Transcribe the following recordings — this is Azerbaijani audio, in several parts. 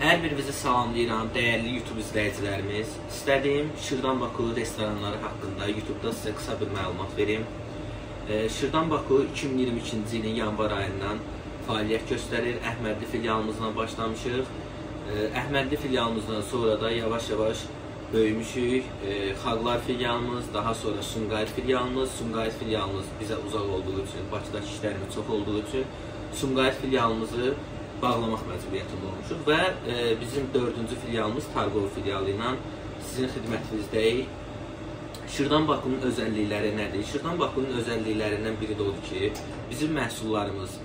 Hər birinizi salamlayıram, dəyərli YouTube izləyicilərimiz. İstədiyim Şırdan Baku restoranları haqqında YouTube'da sizə qısa bir məlumat verim. Şırdan Baku 2022-ci ilin yanvar ayından fəaliyyət göstərir. Əhmədli filialımızdan başlamışıq. Əhmədli filialımızdan sonra da yavaş-yavaş böyümüşük. Xalqlar filialımız, daha sonra Sumqayıt filialımız. Sumqayıt filialımız bizə uzaq olduğu üçün, Bakıdakı işlərimiz çox olduğu üçün Sumqayıt filialımızı bağlamaq məcburiyyətində olmuşuq və bizim 4-cü filialımız Targov filialı ilə sizin xidmətinizdəyik. Şırdan Bakunun özəllikləri nədir? Şırdan Bakunun özəlliklərindən biri də odur ki, bizim məhsullarımız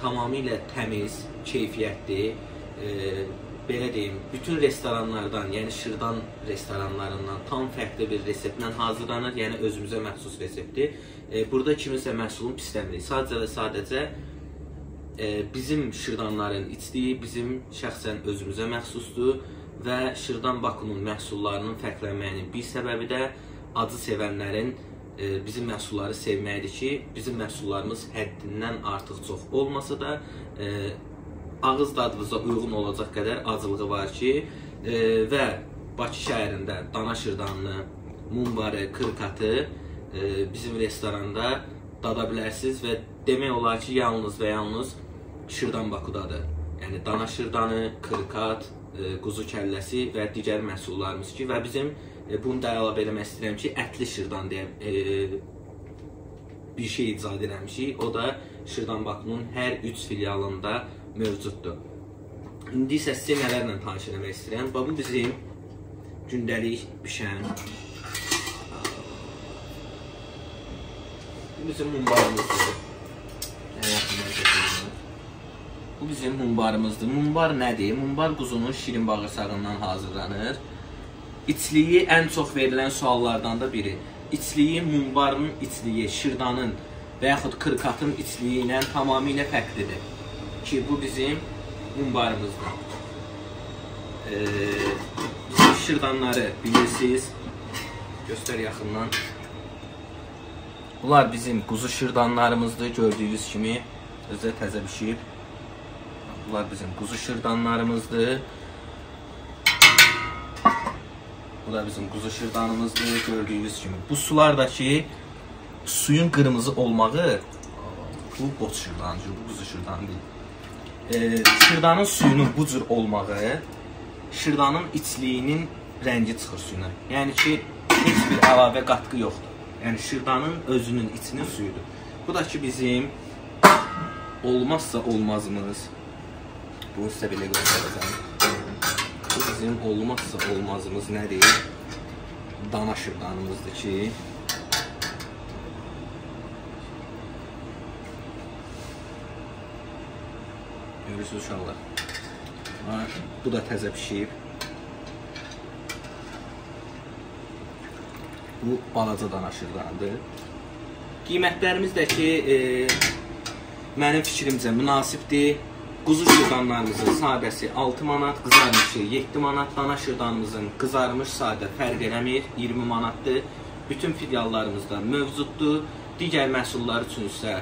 tamamilə təmiz, keyfiyyətli, belə deyim, bütün restoranlardan, yəni Şırdan restoranlarından tam fərqli bir reseptlə hazırlanır, yəni özümüzə məxsus reseptdir. Burada kiminsə məhsulun pislənmirik, sadəcə və sadəcə bizim Şırdanların içdiyi bizim şəxsən özümüzə məxsusdur və Şırdan Bakunun məhsullarının fərqlənməyinin bir səbəbi də acı sevənlərin bizim məhsulları sevməyidir ki, bizim məhsullarımız həddindən artıq çox olmasa da ağız dadınıza uyğun olacaq qədər acılığı var ki və Bakı şəhərində dana şırdanını, mumbarı, kırkatı bizim restoranda dada bilərsiniz və demək olar ki, yalnız və yalnız Şırdan Bakudadır. Yəni dana şırdanı, kırkat, quzu kəlləsi və digər məhsullarımız ki və bizim bunu da əlavə eləmək istəyirəm ki, ətli şırdan deyə bir şey icad eləmişik. O da Şırdan Bakunun hər 3 filialında mövcuddur. İndi isə sizə nələrlə tanış eləmək istəyirəm. Bu bizim gündəlik bişən bizim mumbarımızdır. Bu bizim mumbarımızdır. Mumbar nədir? Mumbar quzunun şirin bağırsağından hazırlanır. İçliyi ən çox verilən suallardan da biri. İçliyi, mumbarın içliyi, şırdanın və yaxud kırkatın içliyi ilə tamamilə fərqlidir. Ki, bu bizim mumbarımızdır. Bizim şırdanları bilirsiniz. Göstər yaxından. Bunlar bizim quzu şırdanlarımızdır. Gördüyünüz kimi özə təzə bişib. Bunlar bizim quzu şırdanlarımızdır. Bu da bizim quzu şırdanımızdır. Gördüyünüz kimi. Bu sulardakı suyun qırmızı olmağı, bu bot şırdanıdır, bu quzu şırdanı deyil. Şırdanın suyunun bu cür olmağı, şırdanın içliyinin rəngi çıxır suyuna. Yəni ki, heç bir əlavə qatqı yoxdur. Yəni şırdanın özünün içinin suyudur. Bu da ki, bizim olmazsa olmazımız. Bunu sizə belə göstərəcəm. Bu bizim olmazsa olmazımız nədir? Dana şırdanımızdır ki, görürsünüz uşaqlar. Bu da təzə pişib. Bu balaca dana şırdanıdır. Qiymətlərimiz də ki, mənim fikrimcə münasibdir. Quzu şırdanlarımızın sadəsi 6 manat, qızarmışı 7 manat, dana şırdanımızın qızarmış sadə fərq eləmir, 20 manatdır. Bütün filiallarımızda mövcuddur. Digər məhsullar üçün isə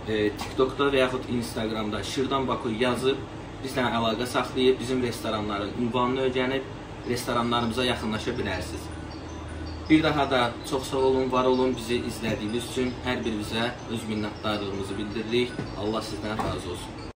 TikTokda və yaxud Instagramda Şırdan Baku yazıb, bizlə əlaqə saxlayıb, bizim restoranların ünvanını öyrənib, restoranlarımıza yaxınlaşa bilərsiniz. Bir daha da çox sağ olun, var olun, bizi izlədiyiniz üçün hər birinizə öz minnətdarlığımızı bildiririk. Allah sizdən razı olsun.